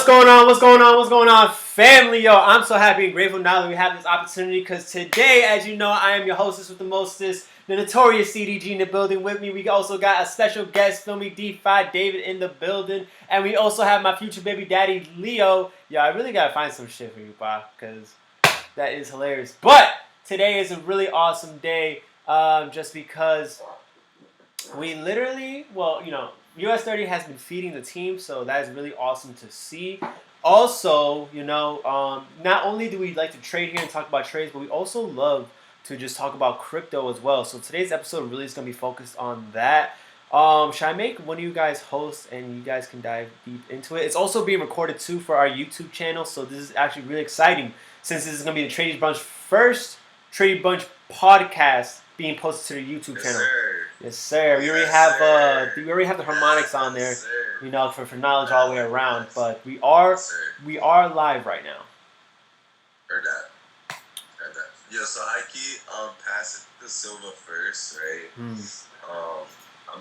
What's going on? What's going on? What's going on, family? Yo, I'm so happy and grateful now that we have this opportunity because today, as you know, I am your hostess with the mostest, the notorious CDG in the building with me. We also got a special guest, Filmy D5 David in the building, and we also have my future baby daddy, Leo. Yo, I really gotta find some shit for you, Pa, because that is hilarious. But today is a really awesome day, just because we literally, US 30 has been feeding the team, so that is really awesome to see. Also, not only do we like to trade here and talk about trades, but we also love to just talk about crypto as well. So today's episode really is going to be focused on that. Should I make one of you guys hosts and you guys can dive deep into it? It's also being recorded too for our YouTube channel, so this is actually really exciting since this is going to be the Trading Bunch first Trading Bunch podcast being posted to the YouTube channel. Sir. Yes, sir. We already have the harmonics on there, for knowledge all the way around. But we are live right now. Heard that. Yo, so I keep passing the Silva first, right? I'm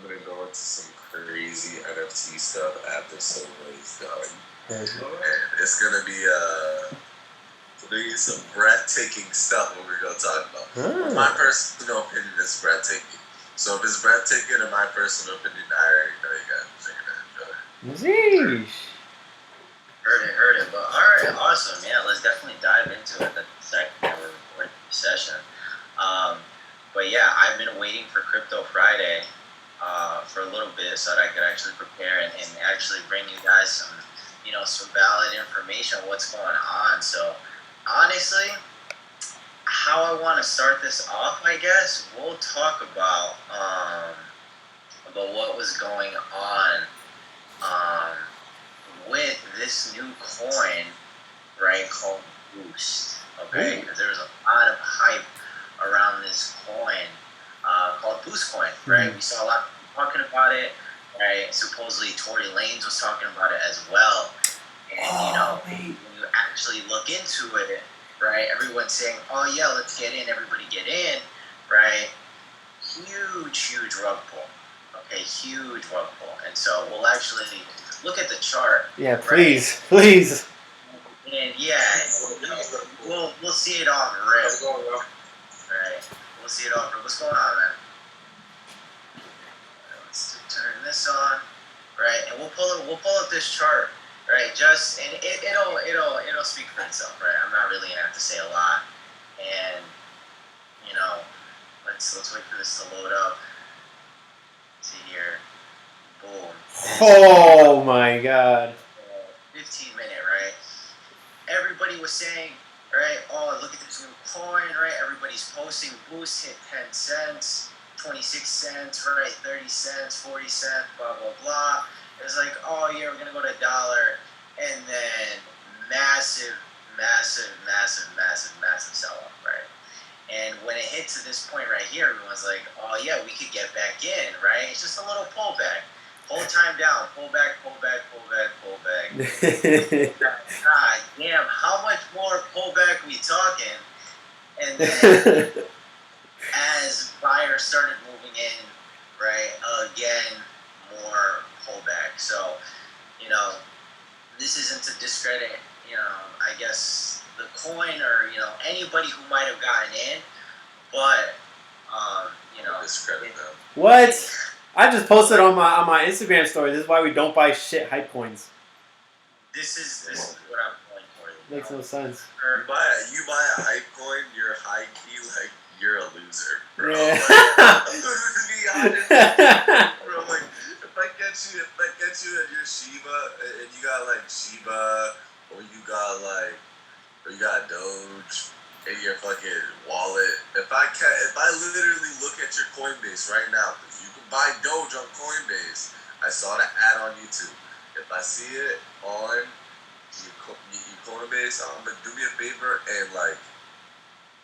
gonna go into some crazy NFT stuff after Silva is done, and it's gonna be some breathtaking stuff what we're gonna talk about. My personal opinion is breathtaking. So if it's breathtaking in my personal opinion, I already know you guys are gonna enjoy it. Zeesh. Heard it. But alright, awesome. Yeah, let's definitely dive into it the second that we're recording the session. But yeah, I've been waiting for Crypto Friday for a little bit so that I could actually prepare and actually bring you guys some valid information on what's going on. So honestly, how I want to start this off, I guess, we'll talk about what was going on with this new coin, right, called Boost, okay? Because there was a lot of hype around this coin called Boost Coin, right? We saw a lot of people talking about it, right? Supposedly Tory Lanez was talking about it as well. And, when you actually look into it, right, everyone's saying, oh yeah, let's get in, everybody get in, right? Huge rug pull. Okay, huge rug pull. And so we'll actually look at the chart. Yeah, right? please. And yeah, we'll see it on rip. Right. We'll see it on rip. What's going on, man? Let's turn this on. Right, and we'll pull up this chart. Right, and it'll speak for itself, right? I'm not really gonna have to say a lot, and let's wait for this to load up. See here, boom. Oh my God. 15 minute, right? Everybody was saying, right? Oh, look at this new coin, right? Everybody's posting Boost hit 10 cents, 26 cents, right? 30 cents, 40 cents, blah blah blah. It was like, oh yeah, we're gonna go to $1, and then massive sell-off, right? And when it hit to this point right here, everyone's like, oh yeah, we could get back in, right? It's just a little pullback. Whole time down, pull back. God damn, how much more pullback we talking? And then as buyers started moving in, right, again, more pullback. So, this isn't to discredit, I guess the coin or, anybody who might have gotten in, but, discredit them. What? I just posted on my Instagram story. This is why we don't buy shit hype coins. This is what I'm going for. Makes no sense. You buy a hype coin, you're high key like you're a loser, bro. Yeah. To be honest, bro, like if I get you at your Shiba and you got like Shiba or you got Doge in your fucking wallet. If I literally look at your Coinbase right now, because you can buy Doge on Coinbase. I saw the ad on YouTube. If I see it on your Coinbase, do me a favor and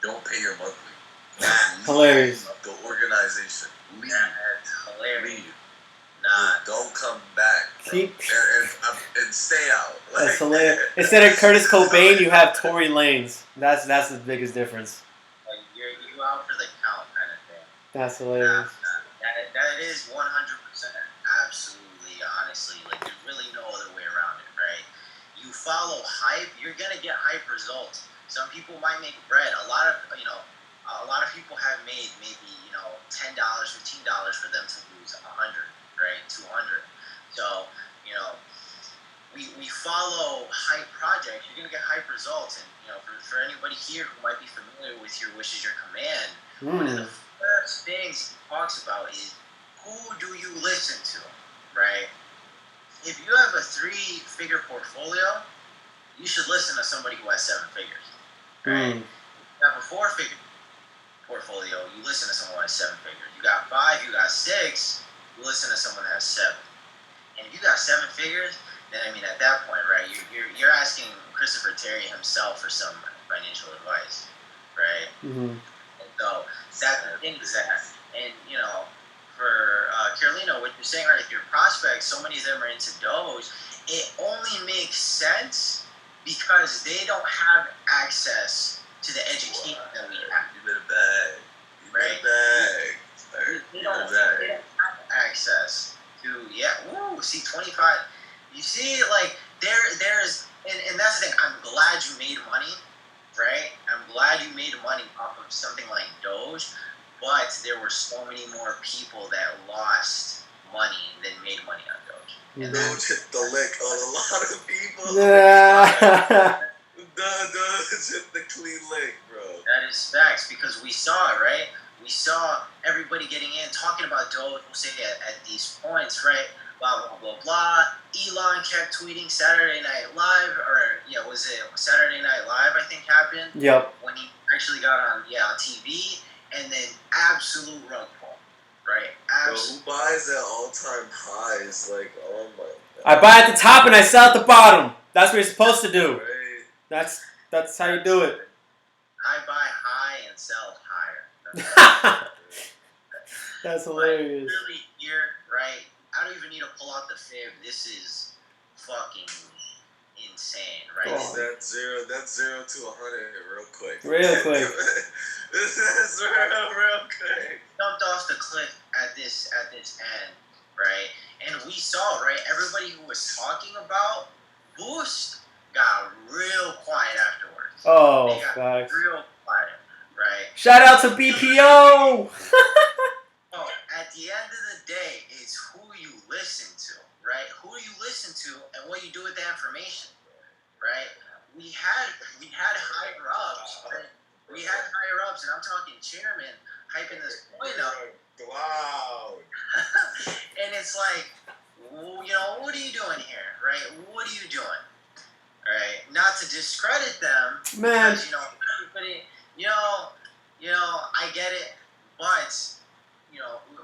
don't pay your monthly. Hilarious. The organization. Leave. That's hilarious. Leave. Nah. Don't come back. And stay out. That's hilarious. Instead of Curtis Cobain, you have Tory Lanez. That's the biggest difference. Like you out for the count kind of thing. That's hilarious. That is 100% absolutely, honestly, like there's really no other way around it, right? You follow hype, you're gonna get hype results. Some people might make bread. A lot of people have made maybe $10, $15 for them to lose 100, right? 200. So we follow hype projects. You're gonna get hype results, and for anybody here who might be familiar with Your Wish Is Your Command, one of the first things he talks about is who do you listen to, right? If you have a 3-figure portfolio, you should listen to somebody who has 7 figures, right? If you have a 4-figure portfolio, you listen to someone who has 7 figures. You got 5, you got 6, you listen to someone that has 7. And if you got 7 figures, then at that point, right, you're asking Christopher Terry himself for some financial advice, right? And so that's the thing is that, and for Carolina, what you're saying, right? If your prospects, so many of them are into Doge, it only makes sense because they don't have access to the education that we have. You better bag. Right? They don't have access to, see 25. You see, like, there's, and that's the thing, I'm glad you made money, right? I'm glad you made money off of something like Doge, but there were so many more people that lost money than made money on Doge. And Doge hit the lick on a lot of people. Yeah. Doge hit the clean lick, bro. That is facts, because we saw it, right? We saw everybody getting in, talking about Doge, we'll say at these points, right? Blah, blah, blah, blah. Elon kept tweeting Saturday Night Live, or, was it Saturday Night Live, I think, happened? Yep. When he actually got on TV, and then absolute rug pull, right? Absolute. Bro, who buys at all-time highs? Like, oh my God. I buy at the top and I sell at the bottom. That's what you're supposed to do. Right. That's how you do it. I buy high and sell higher. That's hilarious. Really here, right? I don't even need to pull out the fib. This is fucking insane, right? Oh. That's 0 to 100 real quick. Real quick. That's real quick. Jumped off the cliff at this end, right? And we saw, right? Everybody who was talking about Boost got real quiet afterwards. Oh, they got facts. real quiet, right? Shout out to BPO. Oh, at the end of the day, it's who you listen to, right? Who you listen to and what you do with the information, right? We had higher ups, right? We had higher ups, and I'm talking chairman hyping this point up. Wow. And it's like, what are you doing here, right? What are you doing, right? Not to discredit them, Man. because everybody, I get it, but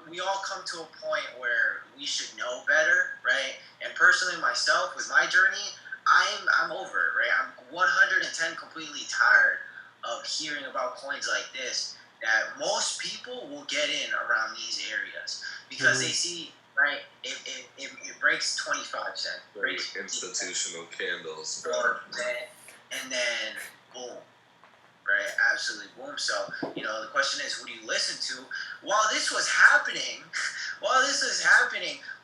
we all come to a point where we should know better, right? And personally, myself, with my journey, I'm over it, right? I'm 110 completely tired of hearing about coins like this, that most people will get in around these areas because they see, right, it breaks 25 cents. Breaks institutional candles, bro. And then, boom. Right, absolutely boom. So, the question is, who do you listen to? While this was happening,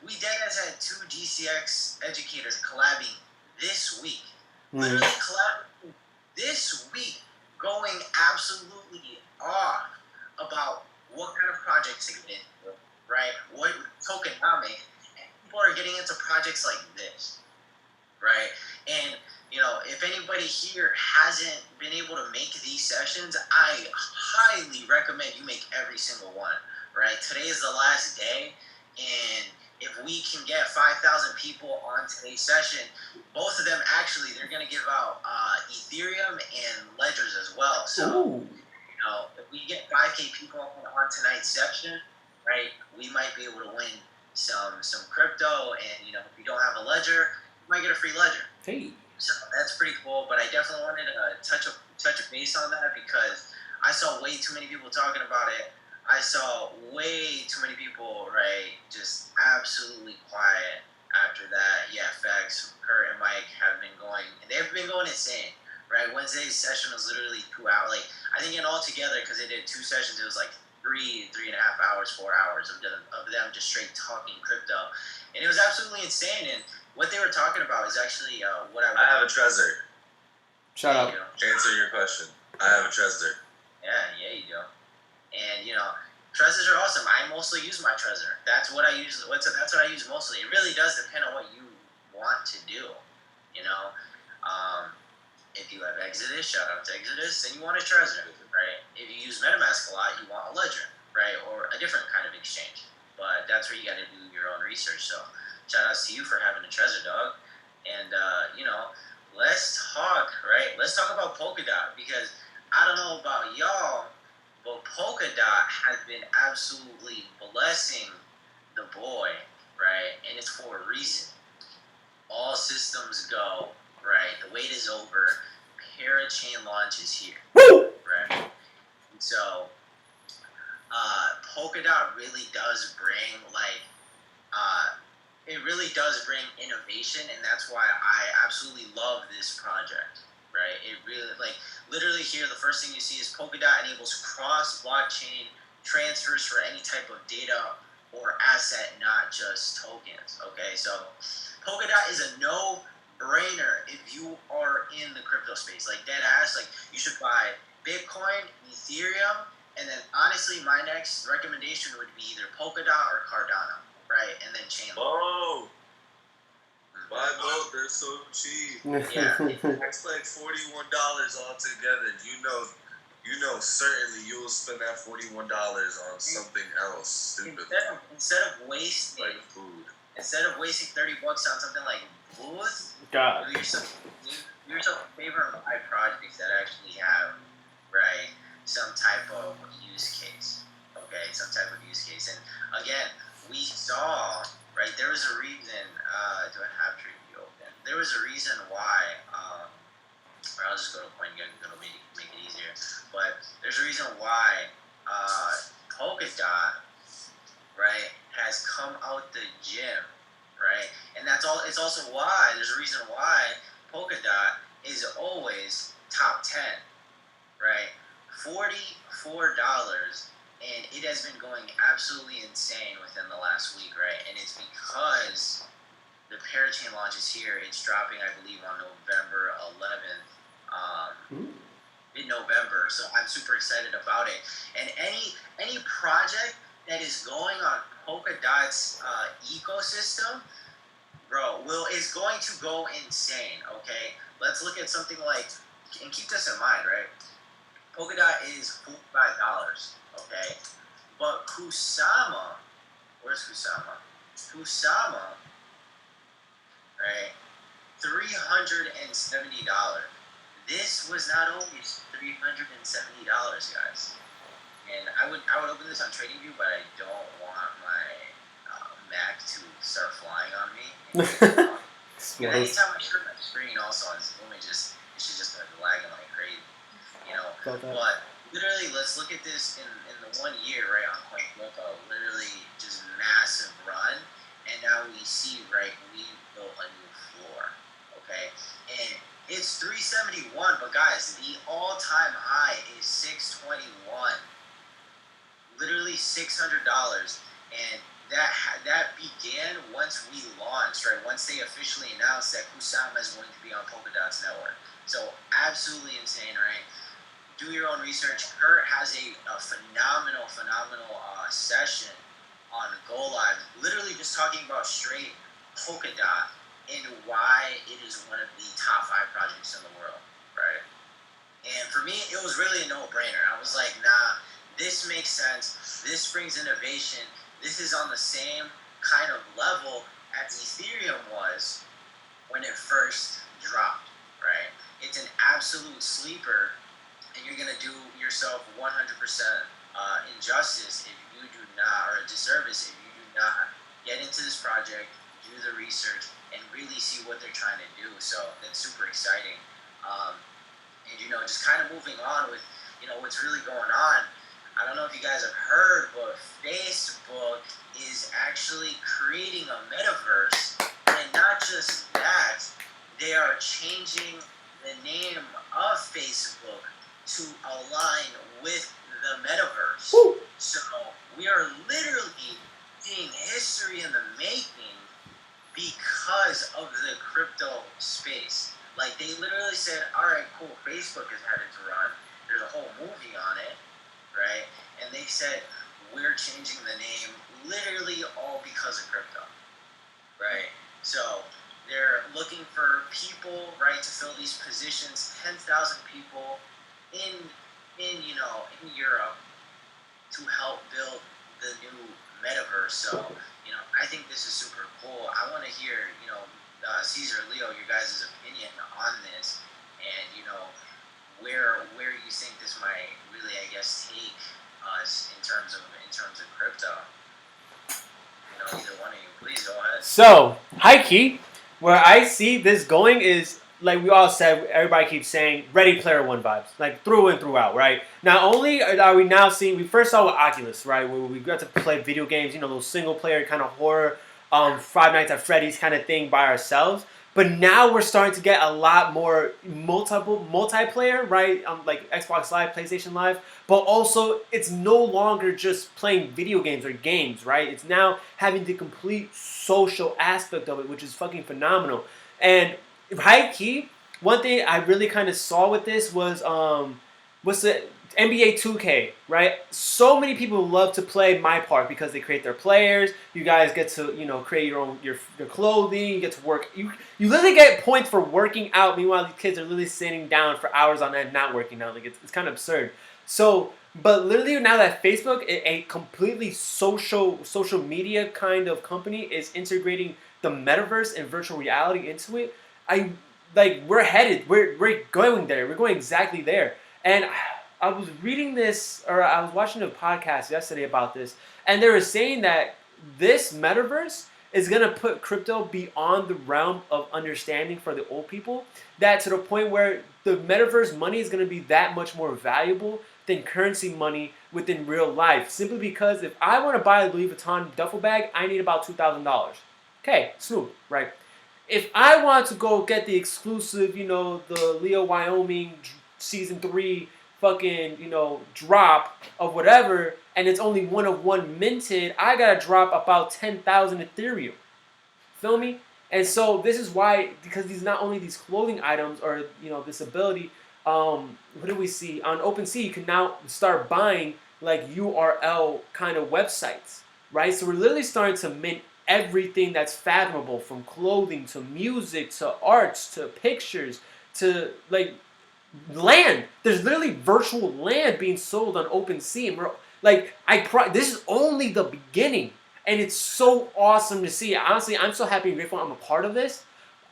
we dead as had 2 GCX educators collabing this week. Literally collabing this week, going absolutely off about what kind of projects to get into, right? What tokenomic, and people are getting into projects like this, right? And if anybody here hasn't been able to make these sessions, I highly recommend you make every single one, right? Today is the last day, and if we can get 5,000 people on today's session, both of them actually, they're going to give out Ethereum and ledgers as well. So, if we get 5K people on tonight's session, right, we might be able to win some crypto, and if you don't have a ledger, you might get a free ledger. Hey. So that's pretty cool, but I definitely wanted to touch a base on that because I saw way too many people talking about it. I saw way too many people, right, just absolutely quiet after that. Yeah, facts. Kurt and Mike have been going, and they've been going insane, right? Wednesday's session was literally 2 hours. Like, I think in all together, because they did 2 sessions, it was like 3.5 hours, 4 hours of them just straight talking crypto. And it was absolutely insane. And, what they were talking about is actually what I have a Trezor. Shut There up. you go. Answer your question. I have a Trezor. Yeah, you do. And Trezors are awesome. I mostly use my Trezor. That's what I use. That's what I use mostly. It really does depend on what you want to do. You know, if you have Exodus, shout out to Exodus, then you want a Trezor, right? If you use MetaMask a lot, you want a Ledger, right, or a different kind of exchange. But that's where you got to do your own research. So shout outs to you for having a Trezor, dog. And let's talk, right? Let's talk about Polkadot because I don't know about y'all, but Polkadot has been absolutely blessing the boy, right? And it's for a reason. All systems go, right? The wait is over. Parachain launch is here, right? And so, Polkadot really does bring it really does bring innovation, and that's why I absolutely love this project, right? It really, literally here, the first thing you see is Polkadot enables cross-blockchain transfers for any type of data or asset, not just tokens, okay? So Polkadot is a no-brainer if you are in the crypto space. Like, dead ass, you should buy Bitcoin, Ethereum, and then honestly, my next recommendation would be either Polkadot or Cardano, right? And then Chainlink. Oh! Buy both, they're so cheap. Yeah. It's like $41 altogether. You know certainly you will spend that $41 on something else stupid. Instead of wasting like food. Instead of wasting $30 on something like booze, God. do yourself a favor and buy projects that actually have, right, some type of use case. Okay, some type of use case. And again, we saw, right, there was a reason, do I have TradingView open? There was a reason why, or I'll just go to point again, it'll make it easier. But there's a reason why Polkadot, right, has come out the gym, right? And it's also why, there's a reason why Polkadot is always top 10, right? $44, and it has been going absolutely insane within the last week, right? And it's because the Parachain launch is here. It's dropping, I believe, on November 11th, mid-November. So I'm super excited about it. And any project that is going on Polkadot's ecosystem, bro, is going to go insane. Okay, let's look at something like, and keep this in mind, right? Polkadot is $45, okay? But Kusama, where's Kusama? Kusama, right? $370. This was not always $370, guys. And I would open this on TradingView, but I don't want my Mac to start flying on me. And anytime I share my screen, also, it's should just start lagging like crazy. But literally, let's look at this in the 1 year, right, on CoinGecko, literally just massive run, and now we see, right, we built a new floor, okay, and it's 371, but guys, the all-time high is 621, literally $600, and that began once we launched, right, once they officially announced that Kusama is going to be on Polkadot's network. So absolutely insane, right? Do your own research. Kurt has a phenomenal session on Go Live, literally just talking about straight Polkadot and why it is one of the top 5 projects in the world, right? And for me, it was really a no-brainer. I was like, nah, this makes sense. This brings innovation. This is on the same kind of level as Ethereum was when it first dropped, right? It's an absolute sleeper, and you're going to do yourself 100% injustice if you do not, or a disservice if you do not get into this project, do the research, and really see what they're trying to do. So that's super exciting. And, just kind of moving on with, what's really going on. I don't know if you guys have heard, but Facebook is actually creating a metaverse. And not just that, they are changing the name of Facebook to align with the metaverse. Woo! So we are literally seeing history in the making because of the crypto space. Like they literally said, all right, cool, Facebook is headed to run. There's a whole movie on it, right? And they said, we're changing the name literally all because of crypto, right? So they're looking for people, right, to fill these positions, 10,000 people in Europe to help build the new metaverse. So, I think this is super cool. I want to hear, Caesar, Leo, your guys' opinion on this, and where you think this might really, I guess, take us in terms of crypto. Either one of you, please go ahead. So, high key, where I see this going is, like we all said, everybody keeps saying Ready Player One vibes, like through and throughout, right? Not only are we now seeing, we first saw with Oculus, right, where we got to play video games, those single player kind of horror, Five Nights at Freddy's kind of thing by ourselves. But now we're starting to get a lot more multiplayer, right? Like Xbox Live, PlayStation Live. But also, it's no longer just playing video games or games, right? It's now having the complete social aspect of it, which is fucking phenomenal. And high key, one thing I really kind of saw with this was what's the NBA 2K, right? So many people love to play My Park because they create their players. You guys get to create your own your clothing. You get to work. You literally get points for working out. Meanwhile, these kids are literally sitting down for hours on end not working out. Like it's kind of absurd. So, but literally now that Facebook, a completely social media kind of company, is integrating the metaverse and virtual reality into it, we're headed. We're going there. We're going exactly there. And I was reading this, or I was watching a podcast yesterday about this, and they were saying that this metaverse is going to put crypto beyond the realm of understanding for the old people, that to the point where the metaverse money is going to be that much more valuable than currency money within real life. Simply because if I want to buy a Louis Vuitton duffel bag, I need about $2,000. Okay, smooth, right? If I want to go get the exclusive, the Leo Wyoming season 3 fucking, drop of whatever, and it's only one of one minted, I gotta drop about 10,000 Ethereum. Feel me? And so this is why, because these not only these clothing items or this ability, what do we see on OpenSea? You can now start buying like URL kind of websites, right? So we're literally starting to mint everything that's fathomable, from clothing to music to arts to pictures to like land. There's literally virtual land being sold on OpenSea, and we're like, this is only the beginning, and it's so awesome to see. Honestly, I'm so happy and grateful I'm a part of this.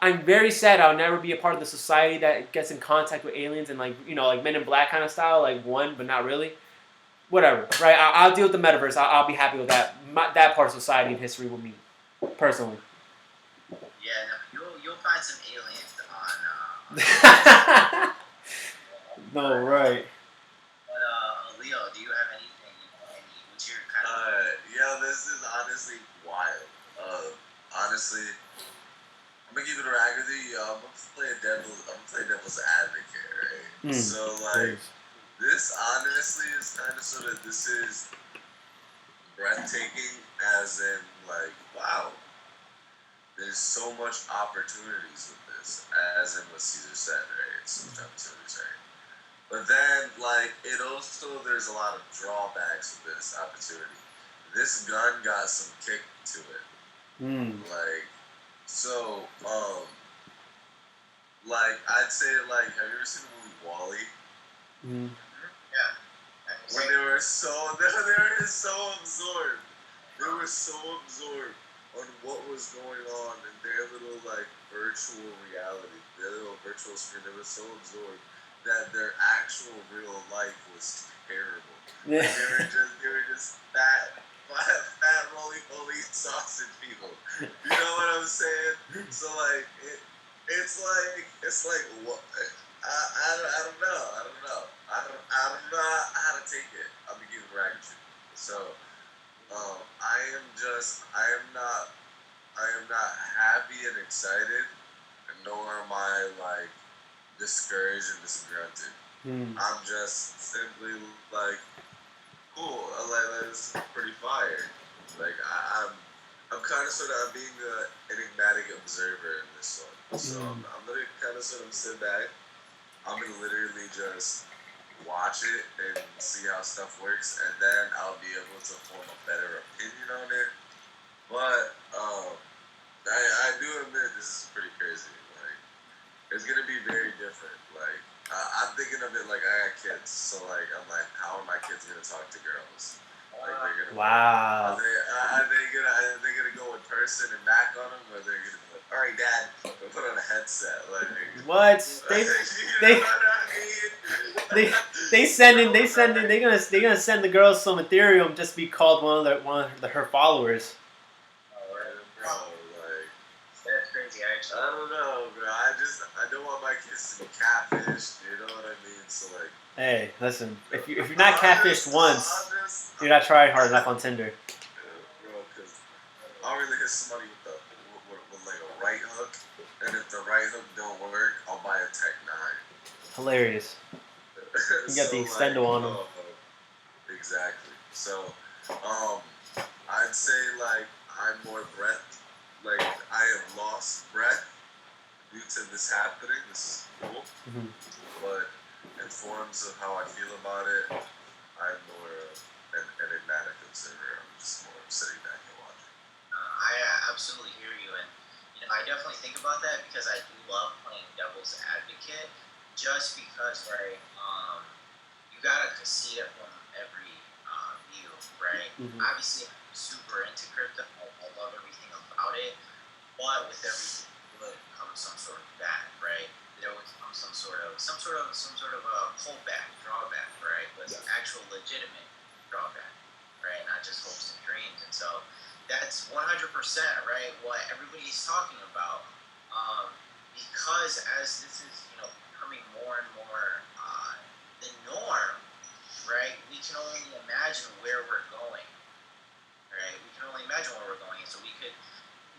I'm very sad I'll never be a part of the society that gets in contact with aliens and like Men in Black kind of style, like one, but not really. Whatever, right? I'll deal with the metaverse. I'll be happy with that. That part of society and history with me, personally. Yeah, no, you'll find some aliens on. No, right. But Leo, do you have anything? What's your kind of? Yeah, this is honestly wild. Honestly, I'm gonna keep it right with you. I'm gonna play devil's advocate, right? So like, this honestly is kind of sort of, this is breathtaking, as in like, wow, there's so much opportunities with this, as in what Caesar said, right? So much opportunities, right? But then, like, it also, there's a lot of drawbacks with this opportunity. This gun got some kick to it. Like, so, like, I'd say, like, have you ever seen the movie WALL-E? Yeah. When they were so absorbed. They were so absorbed on what was going on in their little, like, virtual reality, their little virtual screen. They were so absorbed that their actual real life was terrible. Like, they were just fat roly-poly sausage people. You know what I'm saying? So like it's like what I don't know. I don't know how to take it. I'll be giving right to you. So I am not happy and excited, and nor am I like discouraged and disgruntled. I'm just simply like, cool. Like, this is pretty fire. Like I'm kind of sort of being an enigmatic observer in this one. So I'm gonna kind of sort of sit back. I'm gonna literally just watch it and see how stuff works, and then I'll be able to form a better opinion on it. But I do admit this is pretty crazy. Like, it's gonna be very different. Like, I'm thinking of it like I got kids, so like I'm like, how are my kids gonna talk to girls? Like they're gonna. Wow. Are they gonna go in person and knock on them, or they're gonna be like, all right, Dad, we'll put on a headset, like. What? You They know what I mean? they they're gonna send the girls some Ethereum just to be called one of her followers. Bro, like. That's crazy, actually. I don't know, bro. I don't want my kids to be catfished. You know what I mean? So like. Hey, listen, if you're not catfished once, you're not trying hard enough on Tinder. Bro, because I'll really hit somebody with like a right hook, and if the right hook don't work, I'll buy a Tech 9. Hilarious. You got the extendo on them. Exactly. So, I'd say like I'm more breath. Like I have lost breath due to this happening. This is cool, but in forms of how I feel about it, I'm more an enigmatic observer. I'm just more sitting back and watching. I absolutely hear you, and I definitely think about that because I do love playing devil's advocate, just because, right? You gotta see it from every view, right? Obviously, I'm super into crypto. I love everything about it, but with everything good comes some sort of bad, right? There always comes some sort of a pullback, drawback, right? With actual legitimate drawback, right? Not just hopes and dreams, and so that's 100% right what everybody's talking about. Because as this is becoming more and more the norm, right? We can only imagine where we're going, right? We can only imagine where we're going, and so we could.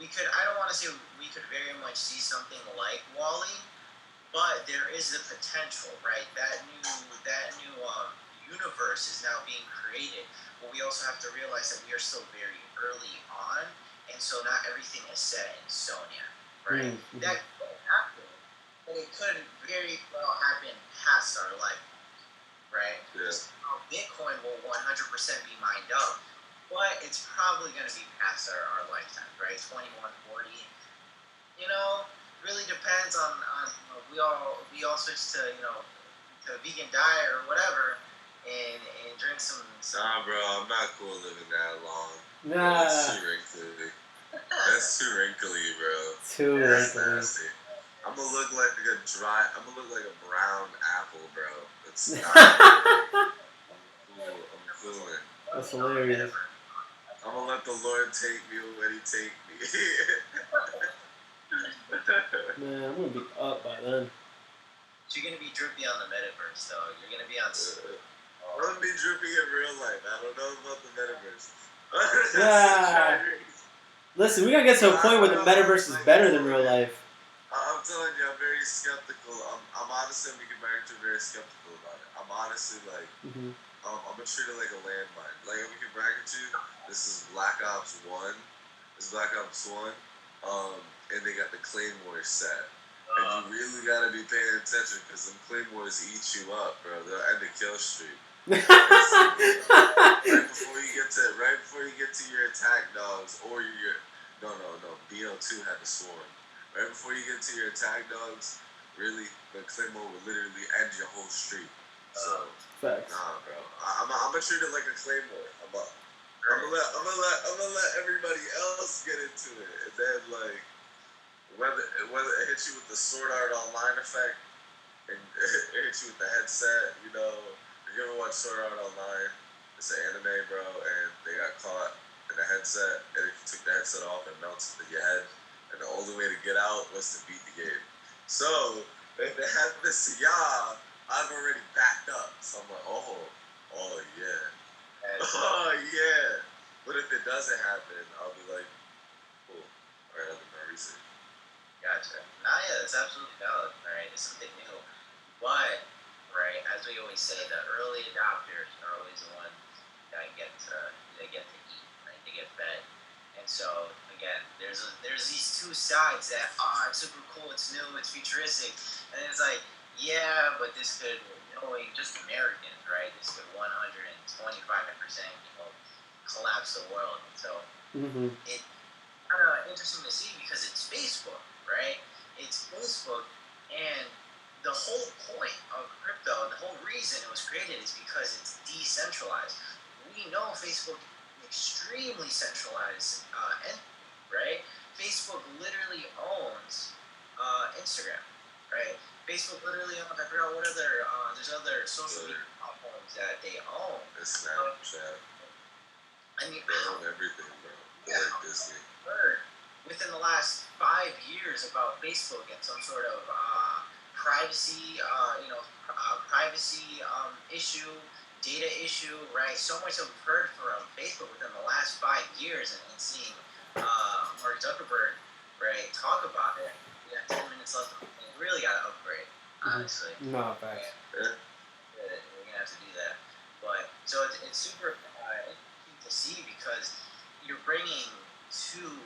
I don't want to say we could very much see something like Wall-E, but there is the potential, right? That new universe is now being created, but we also have to realize that we are still very early on, and so not everything is set in stone yet, right? That could happen, but it could very well happen past our life, right? Yeah. Bitcoin will 100% be mined up, but it's probably going to be past our lifetime, right? 2140. Really depends on we all switch to to a vegan diet or whatever, and drink some. Nah, bro, I'm not cool living that long. Nah. That's too wrinkly. That's too wrinkly, bro. Too That's wrinkly. nasty. I'm gonna look like a brown apple, bro. It's not. I'm cooling. That's hilarious. I'm gonna let the Lord take me when He take me. Man, I'm gonna be up by then. You're gonna be drippy on the metaverse, though. You're gonna be on. I'm gonna be drippy in real life. I don't know about the metaverse. Yeah. Listen, we gotta get to a point where the metaverse is better than real life. I'm telling you, I'm very skeptical. I'm honestly, I'm getting back to very skeptical about it. I'm honestly like, I'm gonna treat it like a landmine. Like, if we can bracket you, this is Black Ops 1. This is Black Ops 1. And they got the Claymore set. And you really gotta be paying attention because them Claymores eat you up, bro. They'll end the kill streak. right before you get to your attack dogs or your no BO2 had the swarm. Right before you get to your attack dogs, really the Claymore will literally end your whole streak. So Facts. nah, bro. I'm gonna treat it like a Claymore. I'm gonna let everybody else get into it, and then like whether it hits you with the Sword Art Online effect and it hits you with the headset, if you ever watch Sword Art Online, it's an anime, bro, and they got caught in the headset, and if you took the headset off, it melts into your head, and the only way to get out was to beat the game. So if it happened to y'all, I've already backed up. So I'm like, oh yeah. Oh yeah. But if it doesn't happen, I'll be like, cool. Alright, I'll do my research. Gotcha. Nah, yeah, that's absolutely valid, right? It's something new. But, right, as we always say, the early adopters are always the ones that get to eat, right? They get fed. And so again. There's these two sides that it's super cool, it's new, it's futuristic, and it's like, yeah, but this could, knowing just Americans, right? This could 125%, collapse the world. So Mm-hmm. it's kind of interesting to see because it's Facebook, right? It's Facebook, and the whole point of crypto, the whole reason it was created is because it's decentralized. We know Facebook is extremely centralized entity, right? Facebook literally owns Instagram, right? Facebook literally owns, I forgot what other, there's other social media platforms that they own. It's Snapchat. I mean, They own everything, bro. Yeah. Like Disney. Heard within the last 5 years about Facebook and some sort of privacy, privacy issue, data issue, right? So much that we've heard from Facebook within the last 5 years, and seeing Mark Zuckerberg, right, talk about it. We got 10 minutes left. We really got to upgrade, honestly. No, facts. Yeah. We're gonna have to do that. But so it's super interesting to see because you're bringing two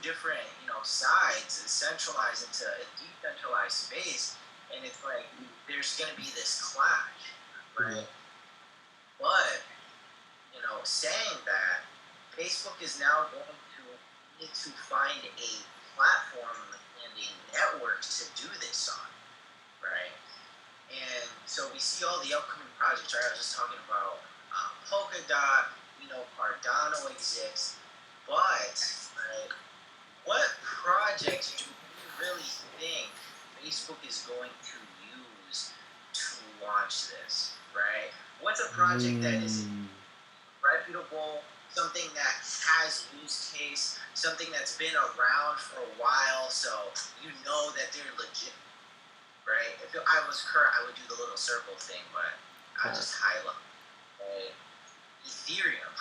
different sides centralized into a decentralized space, and it's like there's gonna be this clash, right? But saying that, Facebook is now going to need to find a platform and a network to do this on, right? And so we see all the upcoming projects, right? I was just talking about Polkadot, Cardano exists, but right, what projects do you really think Facebook is going to use to launch this, right? What's a project that is reputable, something that has use case, something that's been around for a while, so you know that they're legit, right? If I was Kurt, I would do the little circle thing, but I just highlight, right? Ethereum,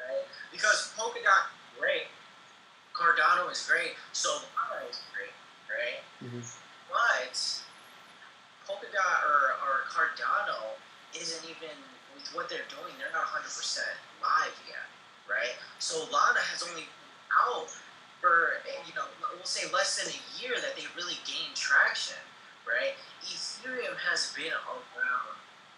right? Because Polkadot, great. Cardano is great. Solana is great, right? Mm-hmm. But Polkadot or Cardano isn't even, with what they're doing, they're not 100% live yet, right? Solana has only been out for, we'll say less than a year that they really gained traction, right? Ethereum has been around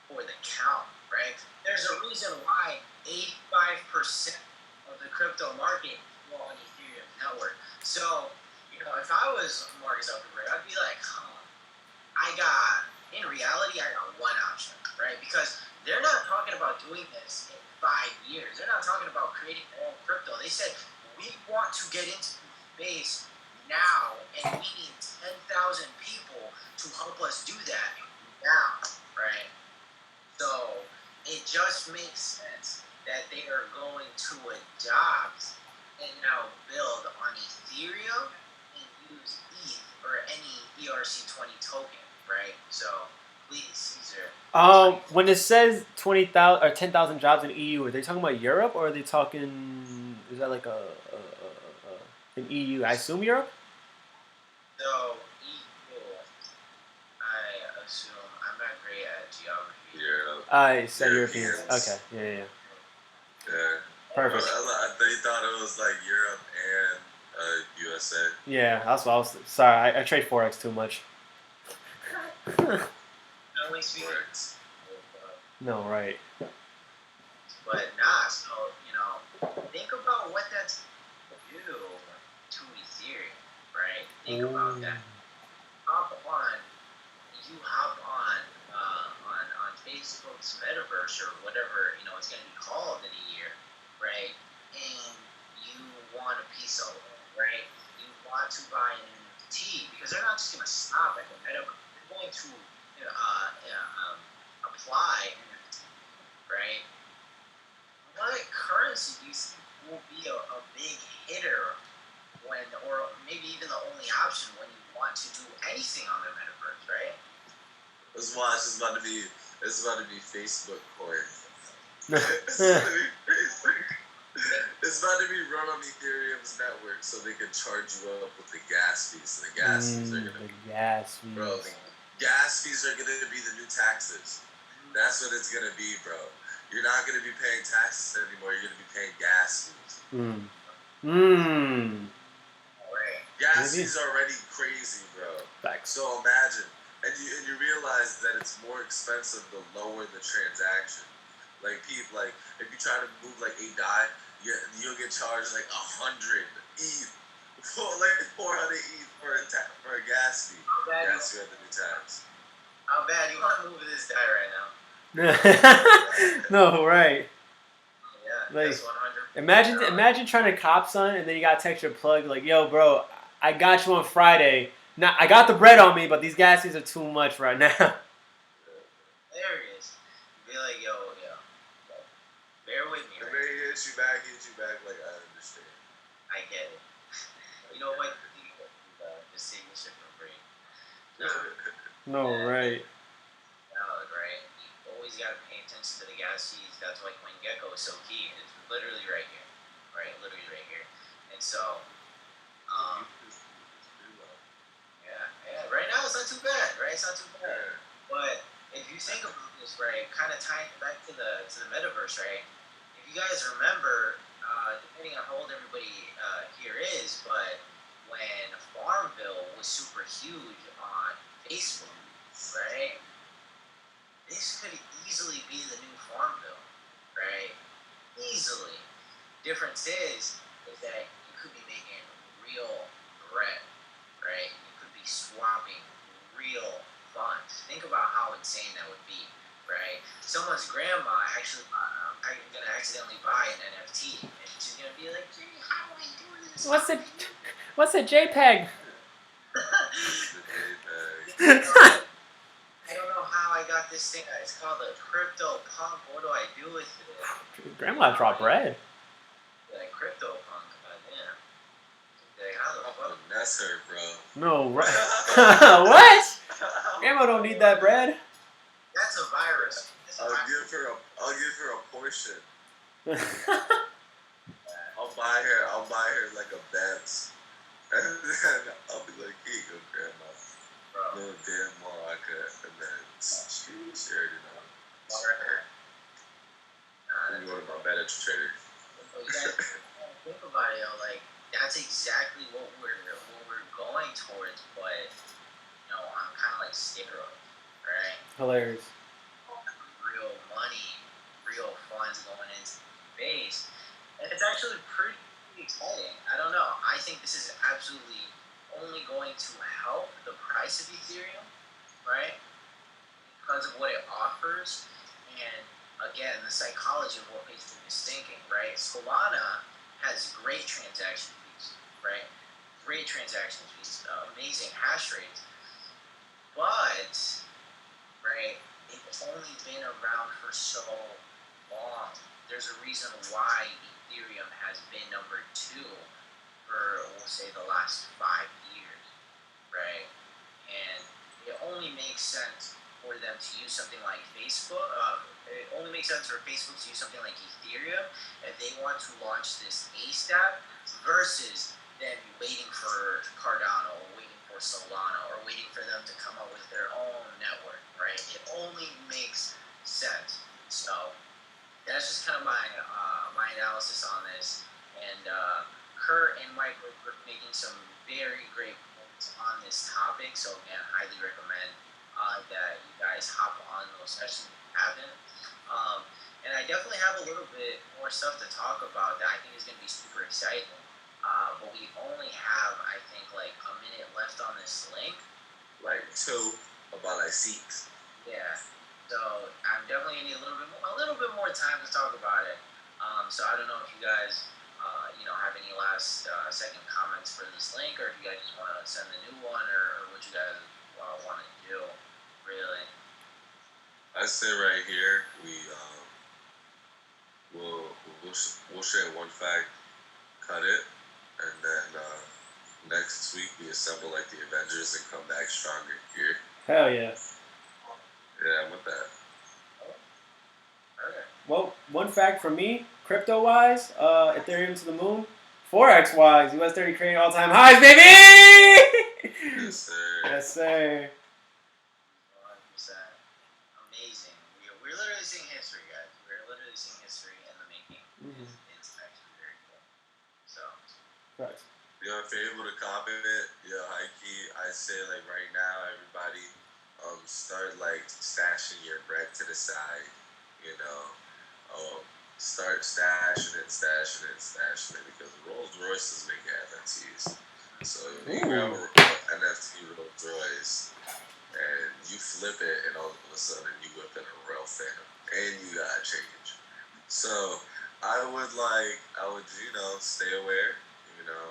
for the count, right? There's a reason why 85% of the crypto market is on Ethereum network. So, if I was Mark Zuckerberg, I'd be like, in reality, I got one option, right? Because they're not talking about doing this in 5 years. They're not talking about creating their own crypto. They said, we want to get into space now, and we need 10,000 people to help us do that now, right? So it just makes sense that they are going to adopt and now build on Ethereum and use ETH or any ERC20 token, right? So please, Caesar. When it says 20,000 or 10,000 jobs in EU, are they talking about Europe or are they talking? Is that like an EU? I assume Europe. So EU, I assume I'm not great at geography. Yeah. I said Europeans. Europeans. Okay. Yeah. Yeah. Perfect. They thought it was like Europe and USA. Yeah, that's what I was. Sorry, I trade forex too much. Only speak. No, right. But nah, so think about what that's do to Ethereum, right? Think about that. You hop on Facebook's metaverse or whatever it's gonna be called in a year, right? And you want a piece of it, right? You want to buy an NFT because they're not just gonna stop at the metaverse. They're going to apply NFT, right? What currency do you think will be a big hitter or maybe even the only option when you want to do anything on the metaverse, right? Let's watch. It's about to be Facebook coin. It's about to be run on Ethereum's network, so they can charge you up with the gas fees. So the gas fees are gonna the gas fees. bro. The gas fees are gonna be the new taxes. That's what it's gonna be, bro. you're not gonna be paying taxes anymore. You're gonna be paying gas fees. Right. Gas Maybe. fees are already crazy, bro. Facts. So imagine, and you realize that it's more expensive the lower the transaction. Like people, like if you try to move like a dime, you'll get charged like 100 ETH, for like 400 ETH for a gas fee. Gas fee at the new tax. How bad you want to move this guy right now? No, right. Yeah, Like, that's 100. Imagine trying to cop something and then you gotta text your plug like, yo, bro, I got you on Friday. Now I got the bread on me, but these gas fees are too much right now. Hilarious. Be like, yo, bear with me. And Right? then he hits you back, like I understand. I get it. You know what? Just take this shit for free. No, right. Valid, right? You always gotta pay attention to the gas fees. That's why CoinGecko is so key. It's literally right here, right? Literally right here. And so, yeah. Right now it's not too bad, right? It's not too bad. But if you think about this, right, kind of tying it back to the metaverse, right? If you guys remember, depending on how old everybody here is, but when Farmville was super huge on Facebook, right? This could easily be the new Farmville, right? Easily. Difference is that you could be making real bread, right? You could be swapping real funds. Think about how insane that would be, right? Someone's grandma actually gonna accidentally buy an NFT, and she's gonna be like, "Hey, how do I do this?" What's a JPEG? I don't know how I got this thing. It's called a crypto punk. What do I do with it? Grandma dropped bread. Like crypto punk, goddamn. Like, how the fuck? That's her, bro. No, right. What? Grandma don't need that bread. That's a virus. I'll give her a portion. I'll buy her like a Benz. And then I'll be like, here you go, grandma. Bro. No damn well I could. And then she already know. I'm going to my better trader. You guys think about it, like that's exactly what we're going towards, but on kind of like steroids, right? Hilarious. Real money, real funds going into space, and it's actually pretty exciting. I don't know. I think this is absolutely only going to help the price of Ethereum, right? Because of what it offers, and again, the psychology of what Facebook is thinking, right? Solana has great transaction fees, right? Great transaction fees, amazing hash rates, but, right, it's only been around for so long. There's a reason why Ethereum has been number 2 for, we'll say, the last 5 years, right? And it only makes sense for them to use something like Facebook. It only makes sense for Facebook to use something like Ethereum if they want to launch this ASAP versus them waiting for Cardano or waiting for Solana or waiting for them to come up with their own network, right? It only makes sense. So that's just kind of my analysis on this. And Kurt and Mike were making some very great points on this topic. So again, highly recommend that you guys hop on those sessions if you haven't. And I definitely have a little bit more stuff to talk about that I think is going to be super exciting. But we only have, I think, like a minute left on this link. Like 2, about like 6. Yeah. So I'm definitely gonna need a little bit more time to talk about it. So I don't know if you guys, have any last second comments for this link, or if you guys just want to send a new one, or what you guys want to do. Really. I say right here we'll share one fact, cut it, and then next week we assemble like the Avengers and come back stronger here. Hell yeah. Yeah, I'm with that. Okay. Well, one fact for me, crypto-wise, Ethereum to the moon. Forex-wise, US30 creating all-time highs, baby! Yes, sir. Yes, sir. 100%. Amazing. We're literally seeing history, guys. We're literally It's actually very cool. So. Right. Yo, if you're able to copy it, yo, high key, I say like right now, everybody, start like stashing your bread to the side. You know, start stashing it because Rolls Royces make NFTs. So if you grab Ooh. a NFT Rolls Royce and you flip it, and all of a sudden you whip in a real Phantom, and you got change. So I would, stay aware. You know,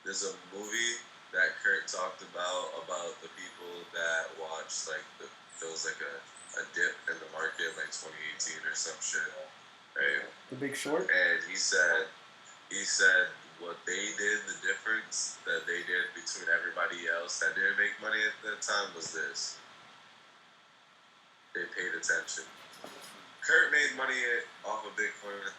there's a movie that Kurt talked about the people that watched like there was like a dip in the market like 2018 or some shit, right? The Big Short. And he said what they did, the difference that they did between everybody else that didn't make money at that time was this: they paid attention. Kurt made money off of Bitcoin